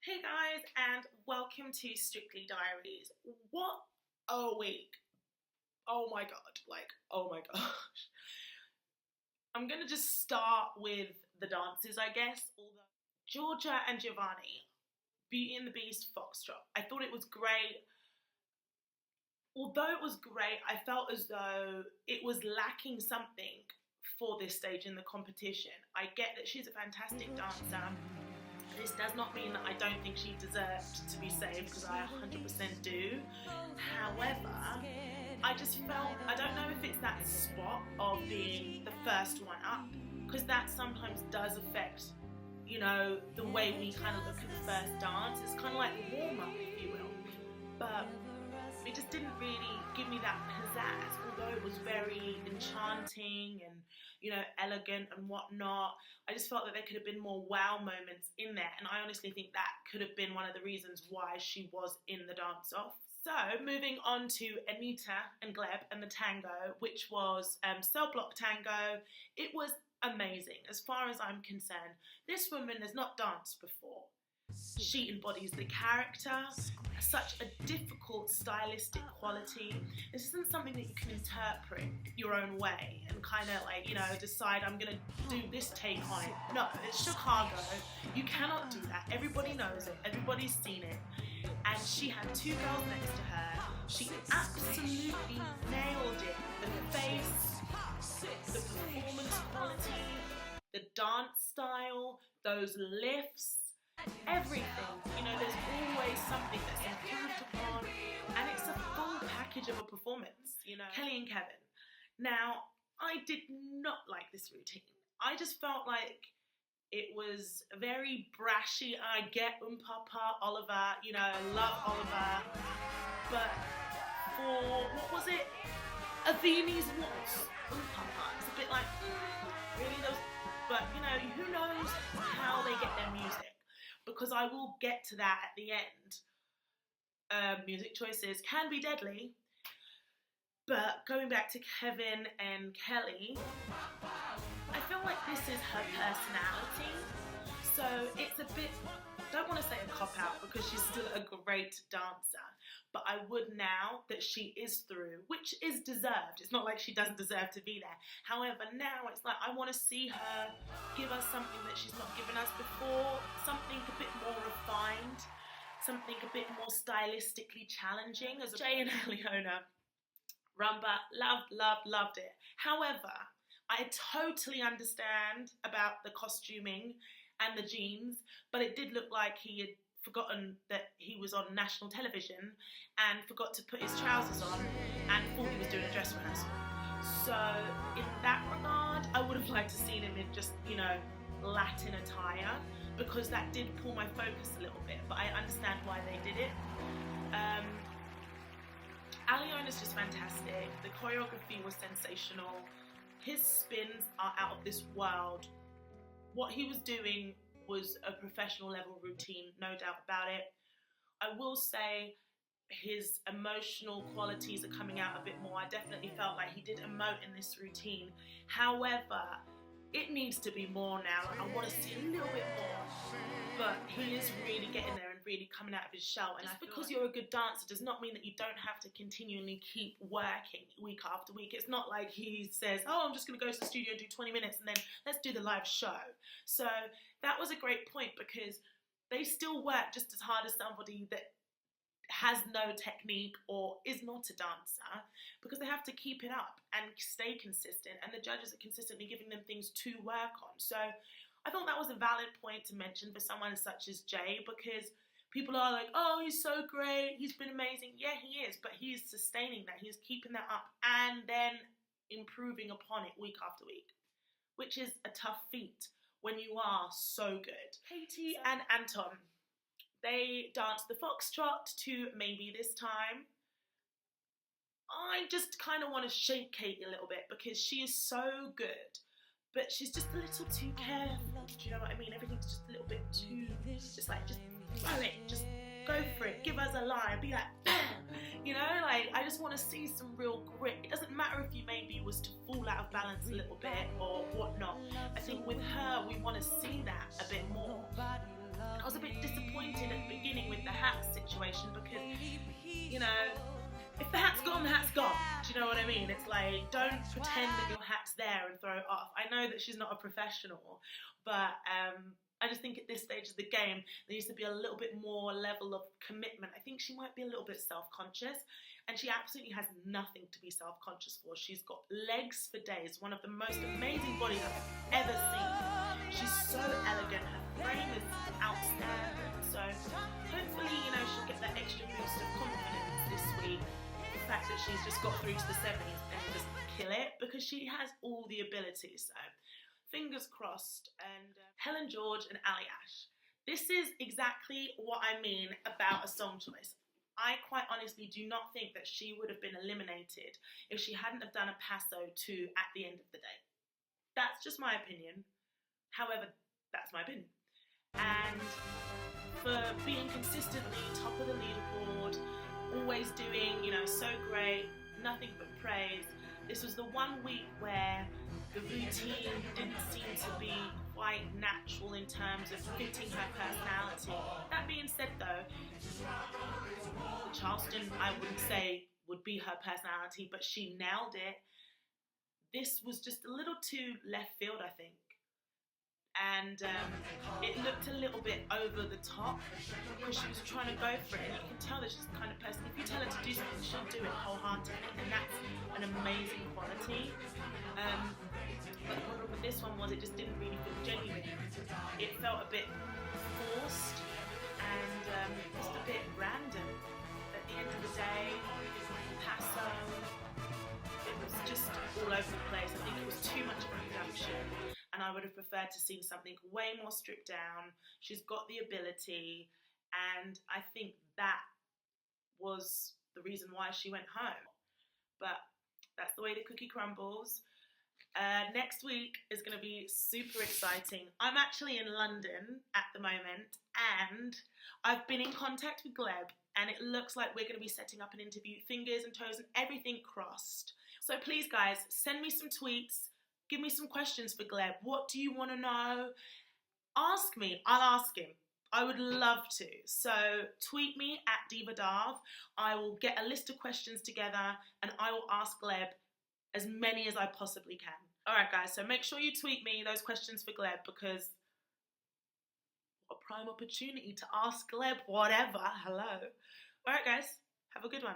Hey guys, and welcome to Strictly Diaries. What a week! Oh my god, oh my gosh. I'm gonna just start with the dances, I guess. Although Georgia and Giovanni, Beauty and the Beast, Foxtrot. I thought it was great. Although it was great, I felt as though it was lacking something for this stage in the competition. I get that she's a fantastic dancer. This does not mean that I don't think she deserved to be saved, because I 100% do. However, I just felt, I don't know if it's that spot of being the first one up, because that sometimes does affect, the way we kind of look at the first dance. It's kind of like the warm-up, if you will. But it just didn't really give me that pizzazz, although it was very enchanting and, elegant and whatnot. I just felt that there could have been more wow moments in there, and I honestly think that could have been one of the reasons why she was in the dance-off. So, moving on to Anita and Gleb and the tango, which was cell block tango. It was amazing, as far as I'm concerned. This woman has not danced before. She embodies the character, such a difficult stylistic quality. This isn't something that you can interpret your own way and kind of decide I'm going to do this take on it. No, it's Chicago. You cannot do that. Everybody knows it. Everybody's seen it. And she had two girls next to her. She absolutely nailed it. The face, the performance quality, the dance style, those lifts, everything. There's always something that's improved upon, and it's a full package of a performance. Kelly and Kevin. Now, I did not like this routine. I just felt like it was very brashy. I get Papa, Oliver, love Oliver. But for, what was it? A Viennese waltz. Papa. It's a bit like, really those, but who knows how they get their music. Because I will get to that at the end. Music choices can be deadly. But going back to Kevin and Kelly, I feel like this is her personality. So it's a bit, don't want to say a cop-out, because she's still a great dancer. But I would now that she is through, which is deserved. It's not like she doesn't deserve to be there. However, now it's like I want to see her give us something that she's not given us before, something a bit more refined, something a bit more stylistically challenging. As Jay and Leona, Rumba, loved it. However, I totally understand about the costuming and the jeans, but it did look like he had forgotten that he was on national television and forgot to put his trousers on and thought he was doing a dress rehearsal. So in that regard, I would have liked to seen him in just, Latin attire, because that did pull my focus a little bit, but I understand why they did it. Aliona's just fantastic. The choreography was sensational. His spins are out of this world. What he was doing was a professional level routine, no doubt about it. I will say his emotional qualities are coming out a bit more. I definitely felt like he did emote in this routine. However, it needs to be more now. I want to see a little bit more. But he is really getting there and really coming out of his shell. And just because you're a good dancer does not mean that you don't have to continually keep working week after week. It's not like he says, oh, I'm just going to go to the studio and do 20 minutes and then let's do the live show. So that was a great point, because they still work just as hard as somebody that has no technique or is not a dancer, because they have to keep it up and stay consistent, and the judges are consistently giving them things to work on. So I thought that was a valid point to mention for someone such as Jay, because people are like, oh, he's so great, he's been amazing. Yeah, he is, but he is sustaining that. He's keeping that up and then improving upon it week after week, which is a tough feat when you are so good. Katie and Anton, they danced the foxtrot to Maybe This Time. I just kind of want to shake Katie a little bit, because she is so good, but she's just a little too careful. Do you know what I mean? Everything's just a little bit too, just throw it, just go for it, give us a line, be like, bam! I just want to see some real grit. It doesn't matter if you maybe was to fall out of balance a little bit or whatnot. I think with her, we want to see that a bit more. I was a bit disappointed at hat situation, because, you know, if the hat's gone, the hat's gone. Do you know what I mean? It's like, don't pretend that your hat's there and throw it off. I know that she's not a professional, but I just think at this stage of the game, there needs to be a little bit more level of commitment. I think she might be a little bit self-conscious, and she absolutely has nothing to be self-conscious for. She's got legs for days, one of the most amazing bodies I've ever seen. She's so elegant, her frame is outstanding. So hopefully, you know, she'll get that extra boost of confidence this week. The fact that she's just got through to the semis and just kill it, because she has all the abilities. So fingers crossed. And Helen George and Ali Ash. This is exactly what I mean about a song choice. I quite honestly do not think that she would have been eliminated if she hadn't have done a passo too at the end of the day. That's just my opinion. However, that's my opinion. And for being consistently top of the leaderboard, always doing, you know, so great, nothing but praise. This was the one week where the routine didn't seem to be quite natural in terms of fitting her personality. That being said though, Charleston, I wouldn't say would be her personality, but she nailed it. This was just a little too left field, I think. And it looked a little bit over the top because she was trying to go for it, and you can tell that she's the kind of person, if you tell her to do something, she'll do it wholeheartedly, and that's an amazing quality. But the problem with this one was it just didn't really feel genuine. It felt a bit forced and just a bit random. At the end of the day, passo, it was just all over the place. I think it was too much of a production, and I would have preferred to see something way more stripped down. She's got the ability, and I think that was the reason why she went home. But that's the way the cookie crumbles. Next week is going to be super exciting. I'm actually in London at the moment, and I've been in contact with Gleb, and it looks like we're going to be setting up an interview, fingers and toes and everything crossed. So please guys, send me some tweets, give me some questions for Gleb. What do you want to know? Ask me, I'll ask him. I would love to. So tweet me at DivaDarv. I will get a list of questions together and I will ask Gleb as many as I possibly can. Alright guys, so make sure you tweet me those questions for Gleb, because what a prime opportunity to ask Gleb whatever. Hello. Alright guys, have a good one.